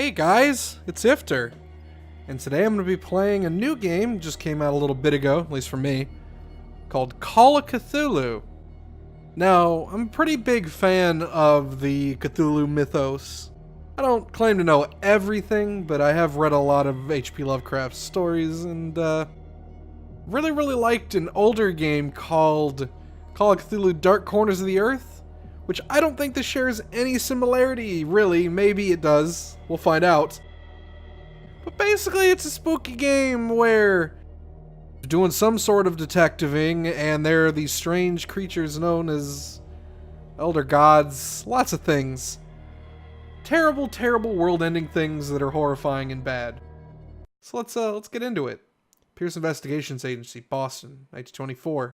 Hey guys, it's Ifter, and today I'm going to be playing a new game, just came out a little bit ago, at least for me, called Call of Cthulhu. Now, I'm a pretty big fan of the Cthulhu mythos. I don't claim to know everything, but I have read a lot of H.P. Lovecraft's stories, and really liked an older game called Call of Cthulhu Dark Corners of the Earth, which I don't think this shares any similarity, really. Maybe it does. We'll find out. But basically, it's a spooky game where you're doing some sort of detectiving, and there are these strange creatures known as elder gods. Lots of things. Terrible world-ending things that are horrifying and bad. So let's get into it. Pierce Investigations Agency, Boston, 1924.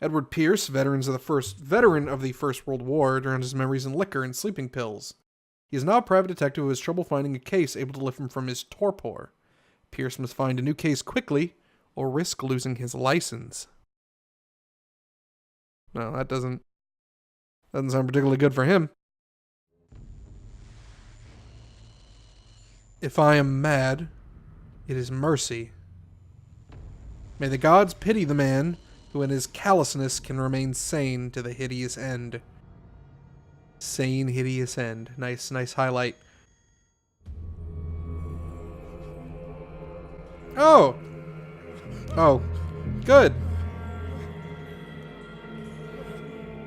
Edward Pierce, veteran of the First World War, drowned his memories in liquor and sleeping pills. He is now a private detective who has trouble finding a case able to lift him from his torpor. Pierce must find a new case quickly, or risk losing his license. No, that doesn't sound particularly good for him. If I am mad, it is mercy. May the gods pity the man who in his callousness can remain sane to the hideous end. Sane, hideous end. Nice highlight. Oh! Oh. Good.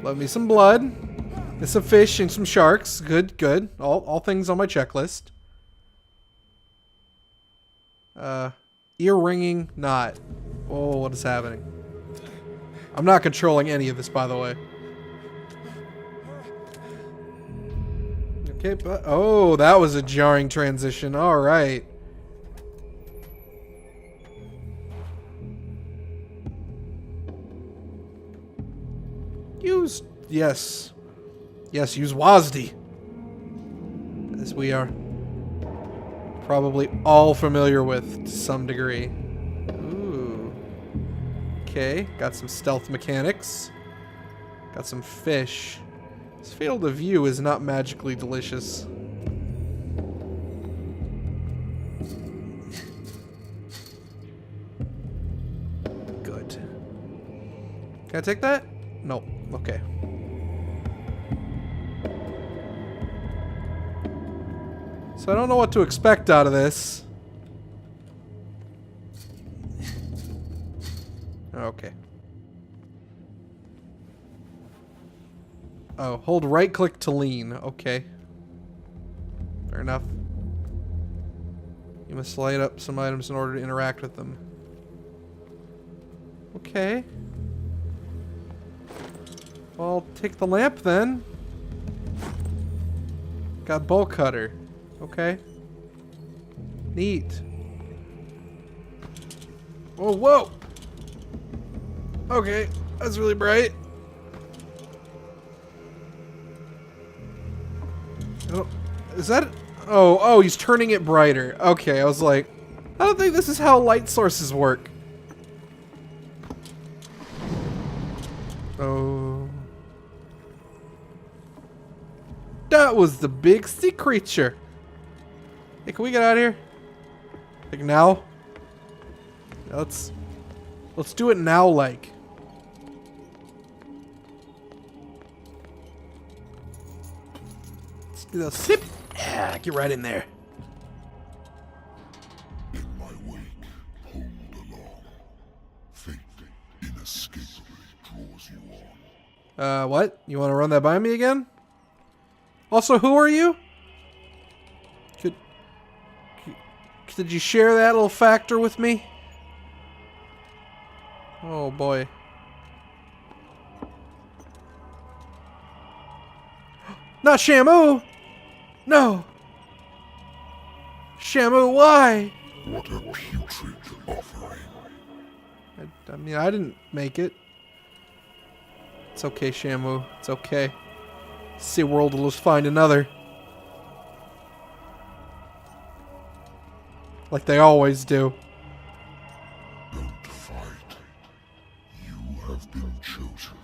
Love me some blood. And some fish and some sharks. Good. All things on my checklist. Ear ringing, not. Oh, what is happening? I'm not controlling any of this, by the way. Okay, but oh, that was a jarring transition. All right. Use use WASD. As we are probably all familiar with to some degree. Okay, got some stealth mechanics. Got some fish. This field of view is not magically delicious. Good. Can I take that? No. Okay. So I don't know what to expect out of this. Okay. Oh, hold right click to lean. Okay. Fair enough. You must light up some items in order to interact with them. Okay. Well, I'll take the lamp then. Got bolt cutter. Okay. Neat. Oh, whoa! Okay, that's really bright. Oh, is that... Oh, he's turning it brighter. Okay, I was like, I don't think this is how light sources work. Oh. That was the big sea creature. Hey, can we get out of here? Like now? Let's do it now, like. Do the sip. Yeah, get right in there. In my wake, pulled along. Fate inescapably draws you on. What? You want to run that by me again? Also, who are you? Did you share that little factor with me? Oh boy. Not Shamu! No! Shamu, why? What a putrid offering. I mean, I didn't make it. It's okay, Shamu. It's okay. SeaWorld will just find another. Like they always do. Don't fight. You have been chosen.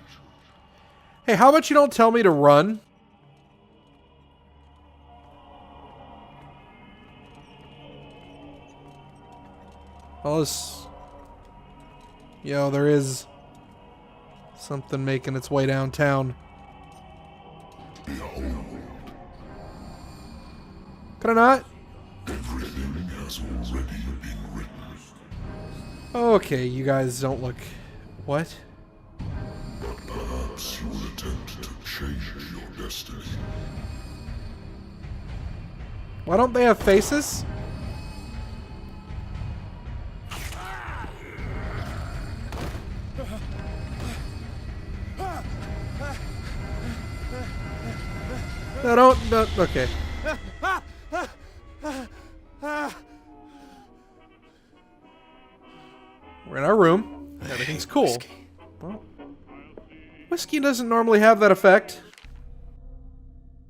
Hey, how about you don't tell me to run? Well, this... Yo, there is something making its way downtown. Behold, Could I not? everything has already been written. Okay, you guys don't look... What? But perhaps you will attempt to change your destiny. Why don't they have faces? No, don't, okay. We're in our room. Everything's cool. Whiskey. Well, whiskey doesn't normally have that effect.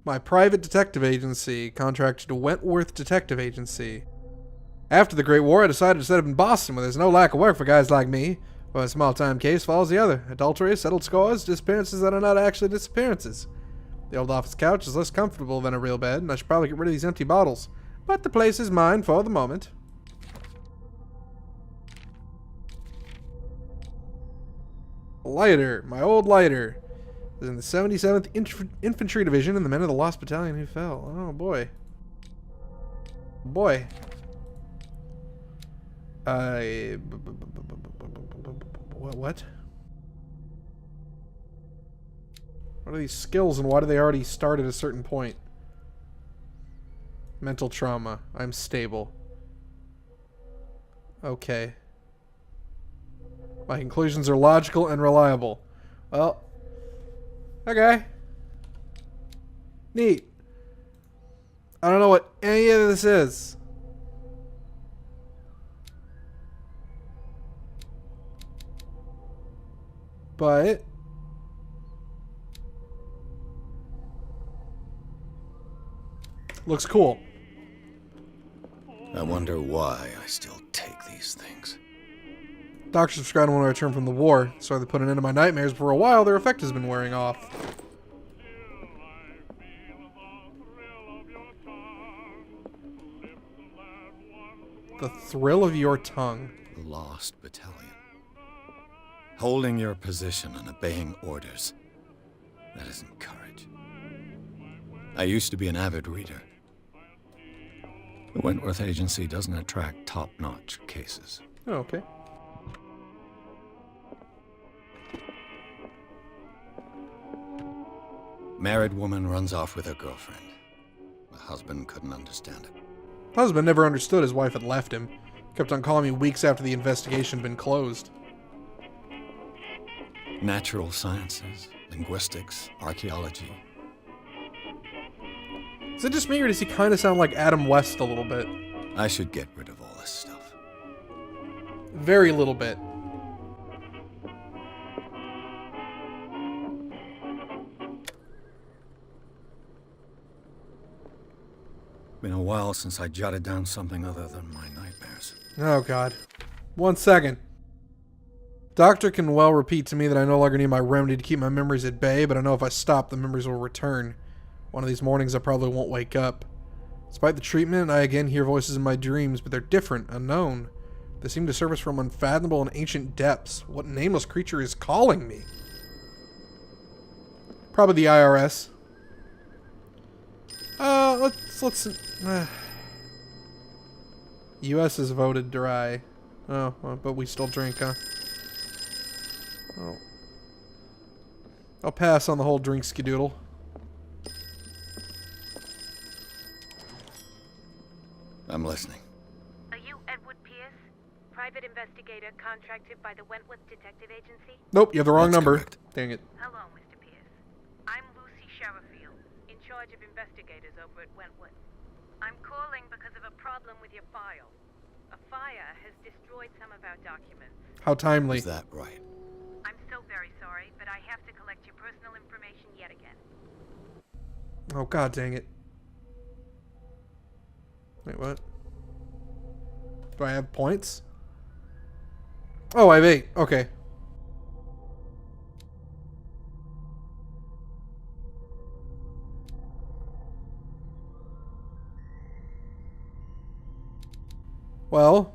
My private detective agency contracted to Wentworth Detective Agency. After the Great War, I decided to set up in Boston, where there's no lack of work for guys like me. One small-time case follows the other. Adultery, settled scores, disappearances that are not actually disappearances. The old office couch is less comfortable than a real bed, and I should probably get rid of these empty bottles. But the place is mine for the moment. Lighter, my old lighter, is in the 77th Infantry Division and the men of the Lost Battalion who fell. Oh boy. Boy. What? What are these skills and why do they already start at a certain point? Mental trauma. I'm stable. Okay. My conclusions are logical and reliable. Well, okay. Neat. I don't know what any of this is. But looks cool. I wonder why I still take these things. Doctors prescribed when I returned from the war, so they put an end to my nightmares. For a while, their effect has been wearing off. The thrill of your tongue. The Lost Battalion. Holding your position and obeying orders. That isn't courage. I used to be an avid reader. The Wentworth Agency doesn't attract top-notch cases. Oh, okay. Married woman runs off with her girlfriend. The husband couldn't understand it. Husband never understood his wife had left him. Kept on calling me weeks after the investigation had been closed. Natural sciences, linguistics, archaeology. Is it just me or does he kind of sound like Adam West a little bit? I should get rid of all this stuff. Very little bit. Been a while since I jotted down something other than my nightmares. Oh, God. 1 second. Doctor can well repeat to me that I no longer need my remedy to keep my memories at bay, but I know if I stop, the memories will return. One of these mornings, I probably won't wake up. Despite the treatment, I again hear voices in my dreams, but they're different, unknown. They seem to surface from unfathomable and ancient depths. What nameless creature is calling me? Probably the IRS. Let's U.S. has voted dry. Oh, well, but we still drink, huh? Oh. I'll pass on the whole drink skidoodle. I'm listening. Are you Edward Pierce, private investigator contracted by the Wentworth Detective Agency? Nope, you have the wrong That's number. correct. Dang it. Hello, Mr. Pierce. I'm Lucy Sherifield, in charge of investigators over at Wentworth. I'm calling because of a problem with your file. A fire has destroyed some of our documents. How timely. Is that right? I'm so very sorry, but I have to collect your personal information yet again. Oh, God dang it. Wait, what? Do I have points? Oh, I have 8. Okay. Well,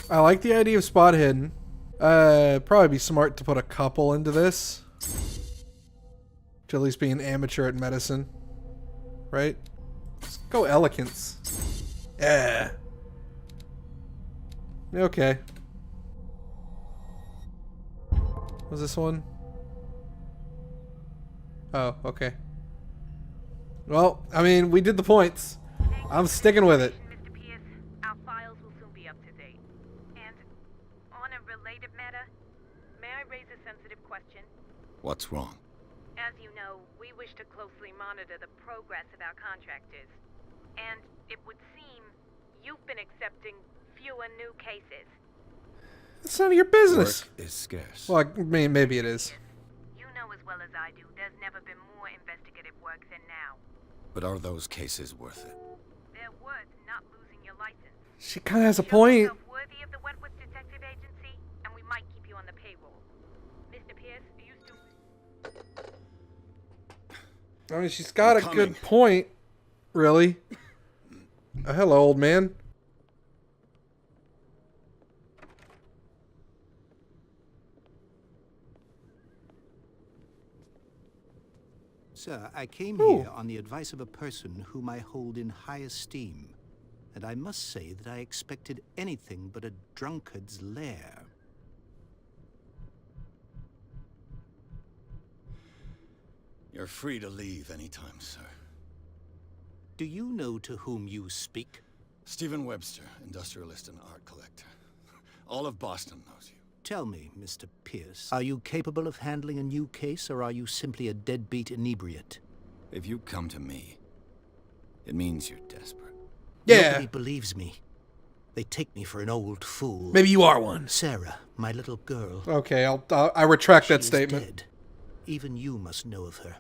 I like the idea of spot hidden. Probably be smart to put a couple into this. To at least be an amateur at medicine. Right? Let's go elegance. Yeah. Okay. Was this one? Oh, okay. Well, I mean, we did the points. I'm sticking with it. Mr. Pierce, our files will soon be up to date. And on a related matter, may I raise a sensitive question? What's wrong? As you know, we wish to closely monitor the progress of our contractors. And it would seem you've been accepting fewer new cases. It's none of your business. Work is scarce. Well, I mean, maybe it is. You know as well as I do, there's never been more investigative work than now. But are those cases worth it? They're worth not losing your license. She kind of has a Show point. yourself worthy of the Wentworth Detective Agency, and we might keep you on the payroll. Mr. Pierce, are you still... I mean, she's got a I'm good coming. point. Really? Hello, old man. Sir, I came Ooh. here on the advice of a person whom I hold in high esteem, and I must say that I expected anything but a drunkard's lair. You're free to leave anytime, sir. Do you know to whom you speak? Stephen Webster, industrialist and art collector. All of Boston knows you. Tell me, Mr. Pierce, are you capable of handling a new case, or are you simply a deadbeat inebriate? If you come to me, it means you're desperate. Yeah. Nobody believes me. They take me for an old fool. Maybe you are one. Sarah, my little girl. Okay, I retract She that is statement. dead. Even you must know of her.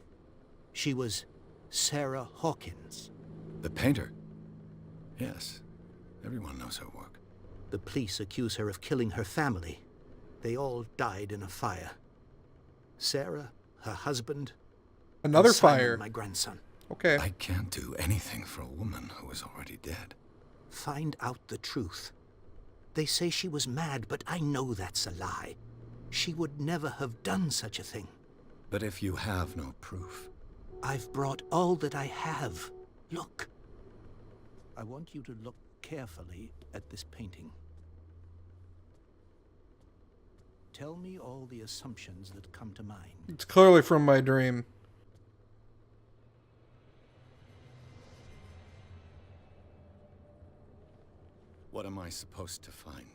She was Sarah Hawkins. The painter? Yes. Everyone knows her work. The police accuse her of killing her family. They all died in a fire. Sarah, her husband, Another and Simon, fire. my grandson. Okay. I can't do anything for a woman who is already dead. Find out the truth. They say she was mad, but I know that's a lie. She would never have done such a thing. But if you have no proof, I've brought all that I have. Look. I want you to look carefully at this painting. Tell me all the assumptions that come to mind. It's clearly from my dream. what am I supposed to find?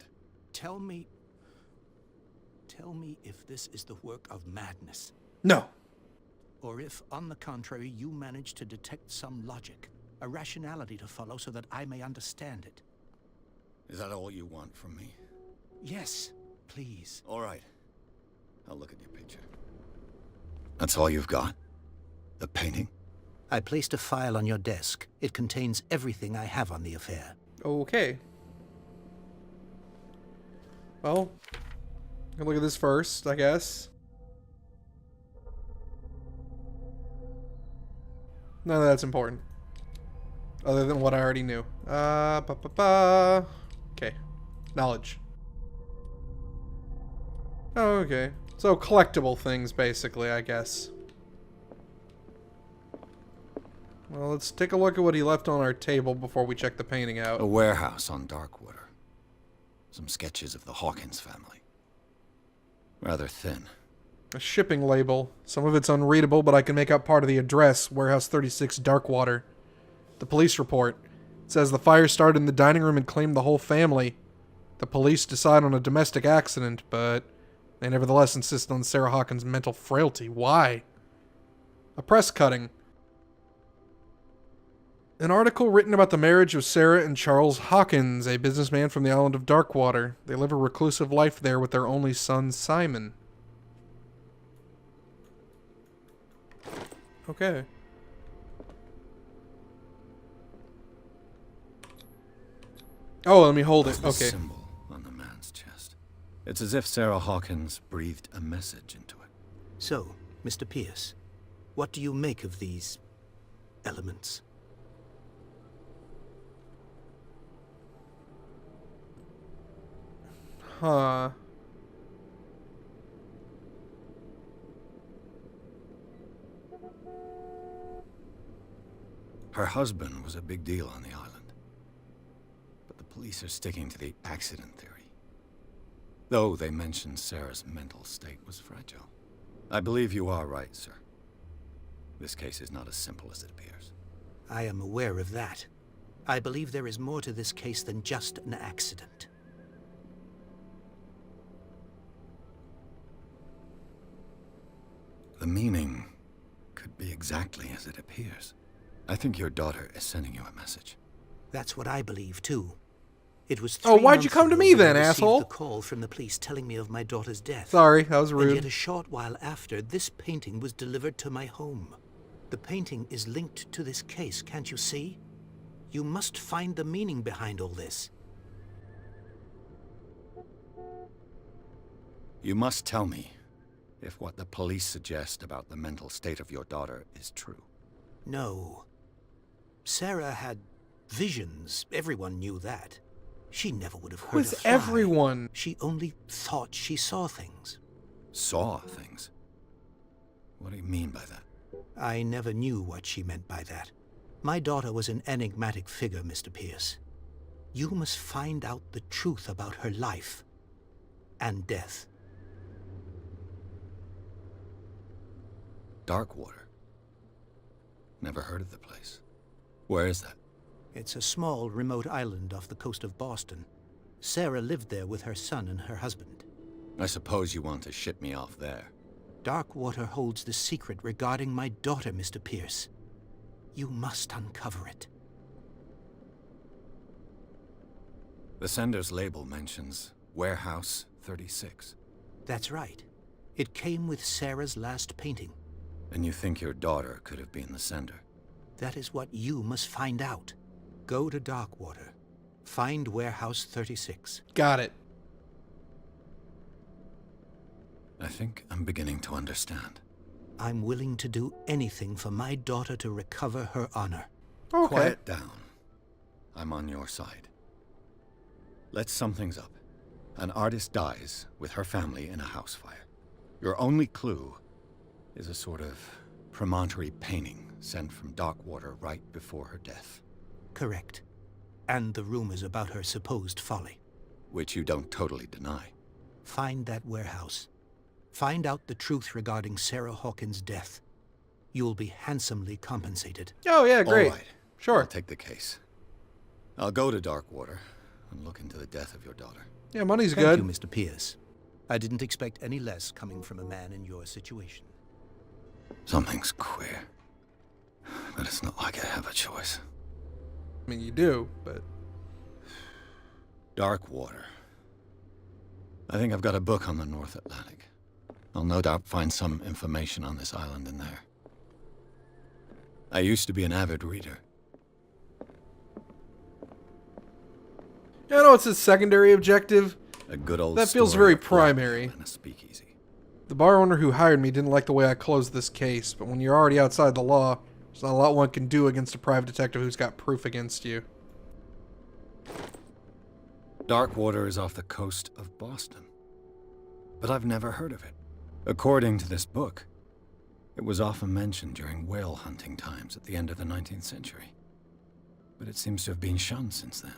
Tell me if this is the work of madness. No. Or if, on the contrary, you manage to detect some logic, a rationality to follow so that I may understand it. Is that all you want from me? Yes, please. All right. I'll look at your picture. That's all you've got? The painting? I placed a file on your desk. It contains everything I have on the affair. Okay. Well, we can look at this first, I guess. None of that's important. Other than what I already knew. Okay. Knowledge. Oh, okay. So collectible things, basically, I guess. Well, let's take a look at what he left on our table before we check the painting out. A warehouse on Darkwater. Some sketches of the Hawkins family. Rather thin. A shipping label. Some of it's unreadable, but I can make out part of the address, Warehouse 36, Darkwater. The police report. It says the fire started in the dining room and claimed the whole family. The police decide on a domestic accident, but they nevertheless insist on Sarah Hawkins' mental frailty. Why? A press cutting. An article written about the marriage of Sarah and Charles Hawkins, a businessman from the island of Darkwater. They live a reclusive life there with their only son, Simon. Okay. Oh, let me hold it. The Okay. symbol on the man's chest. It's as if Sarah Hawkins breathed a message into it. So, Mr. Pierce, what do you make of these elements? Huh. Her husband was a big deal on the island. But the police are sticking to the accident theory. Though they mentioned Sarah's mental state was fragile. I believe you are right, sir. This case is not as simple as it appears. I am aware of that. I believe there is more to this case than just an accident. The meaning could be exactly as it appears. I think your daughter is sending you a message. That's what I believe, too. It was Oh, 3 why'd you months come to ago me that I then, received asshole? the call from the police telling me of my daughter's death. Sorry, that was And rude. yet a short while after, this painting was delivered to my home. The painting is linked to this case, can't you see? You must find the meaning behind all this. You must tell me if what the police suggest about the mental state of your daughter is true. No. Sarah had visions. Everyone knew that. She never would have heard Who's a fly. everyone? She only thought she saw things. Saw things? What do you mean by that? I never knew what she meant by that. My daughter was an enigmatic figure, Mr. Pierce. You must find out the truth about her life and death. Darkwater. Never heard of the place. Where is that? It's a small, remote island off the coast of Boston. Sarah lived there with her son and her husband. I suppose you want to ship me off there. Darkwater holds the secret regarding my daughter, Mr. Pierce. You must uncover it. The sender's label mentions Warehouse 36. That's right. It came with Sarah's last painting. And you think your daughter could have been the sender? That is what you must find out. Go to Darkwater. Find Warehouse 36. Got it. I think I'm beginning to understand. I'm willing to do anything for my daughter to recover her honor. Okay. Quiet down. I'm on your side. Let's sum things up. An artist dies with her family in a house fire. Your only clue is a sort of promontory painting sent from Darkwater right before her death. Correct. And the rumors about her supposed folly. Which you don't totally deny. Find that warehouse. Find out the truth regarding Sarah Hawkins' death. You'll be handsomely compensated. Oh, yeah, great. All right. Sure. I'll take the case. I'll go to Darkwater and look into the death of your daughter. Yeah, money's Thank good. you, Mr. Pierce. I didn't expect any less coming from a man in your situation. Something's queer. But it's not like I have a choice. I mean, you do, but... Darkwater. I think I've got a book on the North Atlantic. I'll no doubt find some information on this island in there. I used to be an avid reader. You know, it's his secondary objective. A good old That feels story very of blackmail primary. and a speakeasy. The bar owner who hired me didn't like the way I closed this case, but when you're already outside the law, there's not a lot one can do against a private detective who's got proof against you. Darkwater is off the coast of Boston. But I've never heard of it. According to this book, it was often mentioned during whale hunting times at the end of the 19th century. But it seems to have been shunned since then.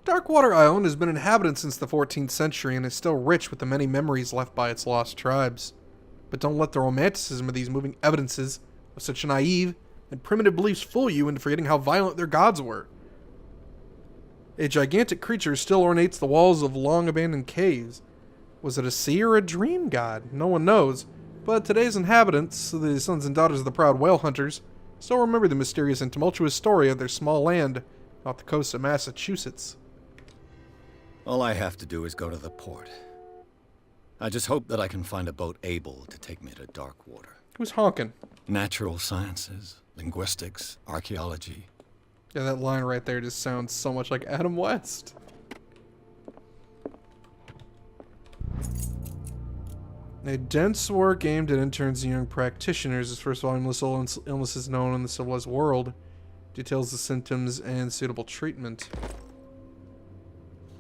Darkwater Island has been inhabited since the 14th century and is still rich with the many memories left by its lost tribes. But don't let the romanticism of these moving evidences of such naive and primitive beliefs fool you into forgetting how violent their gods were. A gigantic creature still ornates the walls of long-abandoned caves. Was it a sea or a dream god? No one knows. But today's inhabitants, the sons and daughters of the proud whale hunters, still remember the mysterious and tumultuous story of their small land off the coast of Massachusetts. All I have to do is go to the port. I just hope that I can find a boat able to take me to Darkwater. Who's honking? Natural sciences, linguistics, archaeology. Yeah, that line right there just sounds so much like Adam West. A dense work aimed at interns and young practitioners. This first volume lists all illnesses known in the civilized world. Details the symptoms and suitable treatment.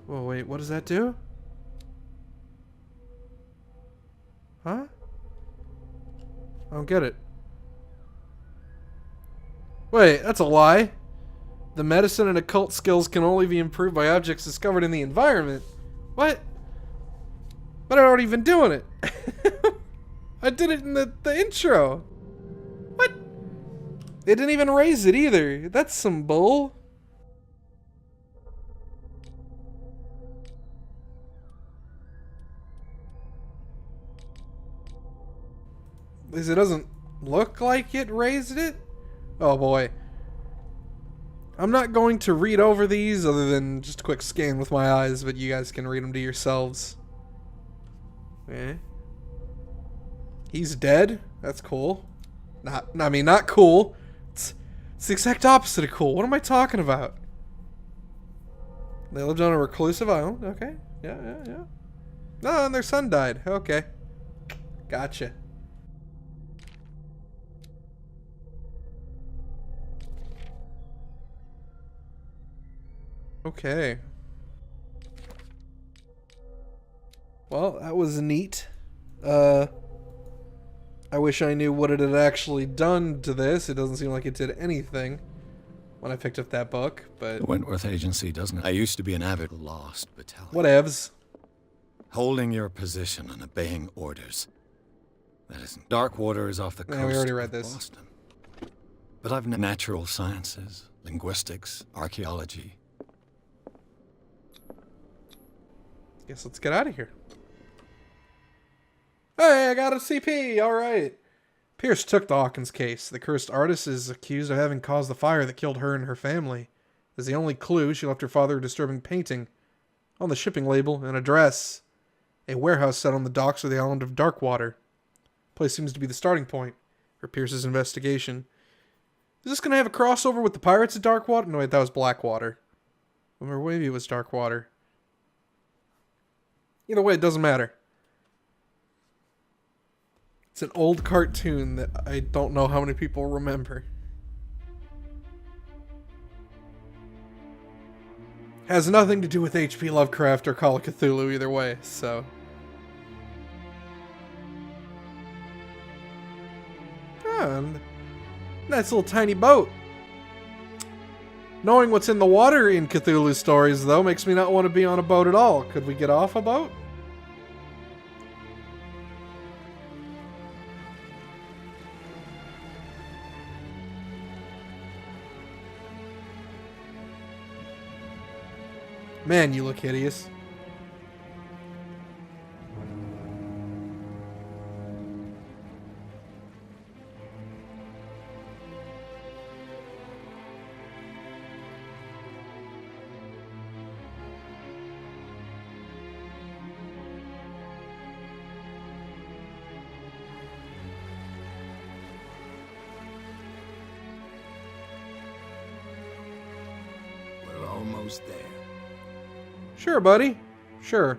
Whoa, wait, what does that do? Huh? I don't get it. Wait, that's a lie. The medicine and occult skills can only be improved by objects discovered in the environment. What? But I've already been doing it. I did it in the intro. What? They didn't even raise it either. That's some bull. At least it doesn't look like it raised it. Oh boy. I'm not going to read over these other than just a quick scan with my eyes, but you guys can read them to yourselves. Eh? He's dead? That's cool. Not cool. It's the exact opposite of cool. What am I talking about? They lived on a reclusive island. Okay. Yeah. No, and their son died. Okay. Gotcha. Okay. Well, that was neat. I wish I knew what it had actually done to this. It doesn't seem like it did anything when I picked up that book, but... The Wentworth Agency, doesn't it? I used to be an avid lost battalion. Whatevs. Holding your position and obeying orders. That isn't... Darkwater is off the coast We already read of this. Boston. But I've natural sciences, linguistics, archaeology. Guess let's get out of here. Hey, I got a CP! Alright. Pierce took the Hawkins case. The cursed artist is accused of having caused the fire that killed her and her family. As the only clue, she left her father a disturbing painting. On the shipping label, an address. A warehouse set on the docks of the island of Darkwater. Place seems to be the starting point for Pierce's investigation. Is this going to have a crossover with the Pirates of Darkwater? No, wait, that was Blackwater. Or maybe it was Darkwater. Either way, it doesn't matter. It's an old cartoon that I don't know how many people remember. Has nothing to do with H.P. Lovecraft or Call of Cthulhu either way, so... Oh, nice little tiny boat. Knowing what's in the water in Cthulhu stories, though, makes me not want to be on a boat at all. Could we get off a boat? Man, you look hideous. We're almost there. Sure, buddy. Sure.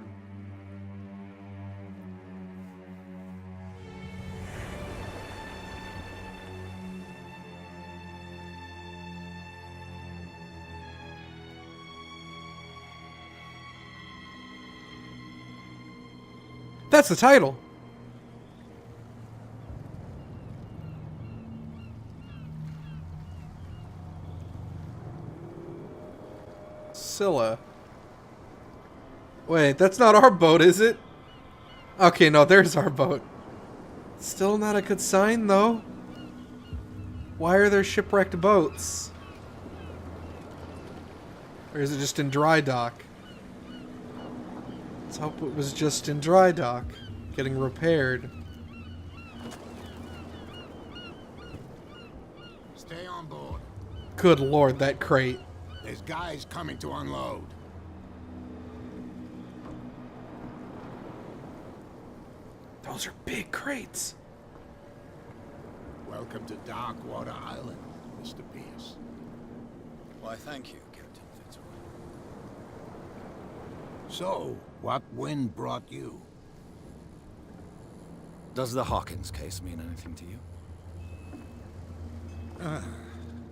That's the title. Scylla. Wait, that's not our boat, is it? Okay, no, there's our boat. Still not a good sign, though. Why are there shipwrecked boats? Or is it just in dry dock? Let's hope it was just in dry dock, getting repaired. Stay on board. Good lord, that crate. There's guys coming to unload. Those are big crates. Welcome to Darkwater Island, Mr. Pierce. Why, thank you, Captain Fitzroy. So, what wind brought you? Does the Hawkins case mean anything to you?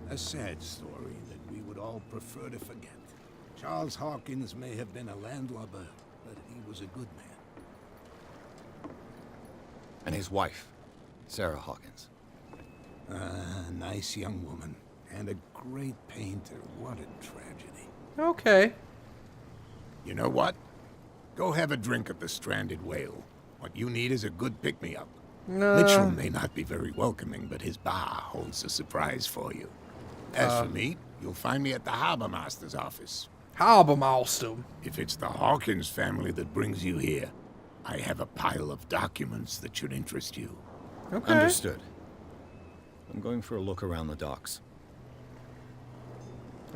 A sad story that we would all prefer to forget. Charles Hawkins may have been a landlubber, but he was a good man. And his wife, Sarah Hawkins. Nice young woman. And a great painter. What a tragedy. Okay. You know what? Go have a drink at the Stranded Whale. What you need is a good pick-me-up. Mitchell may not be very welcoming, but his bar holds a surprise for you. As for me, you'll find me at the Harbor Master's office. Harbor Master. If it's the Hawkins family that brings you here, I have a pile of documents that should interest you. Okay. Understood. I'm going for a look around the docks.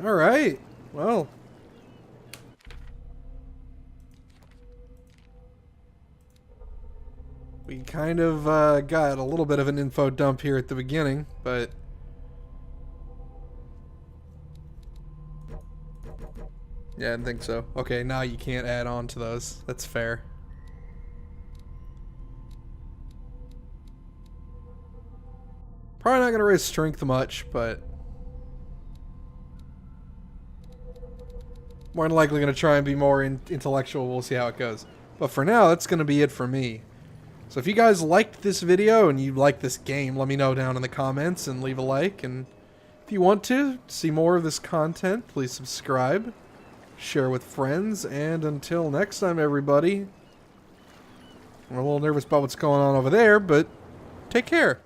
All right. Well. We kind of got a little bit of an info dump here at the beginning, but... Yeah, I didn't think so. Okay, now you can't add on to those. That's fair. Probably not going to raise strength much, but... more than likely going to try and be more intellectual. We'll see how it goes. But for now, that's going to be it for me. So if you guys liked this video and you like this game, let me know down in the comments and leave a like. And if you want to see more of this content, please subscribe, share with friends, and until next time, everybody, I'm a little nervous about what's going on over there, but take care.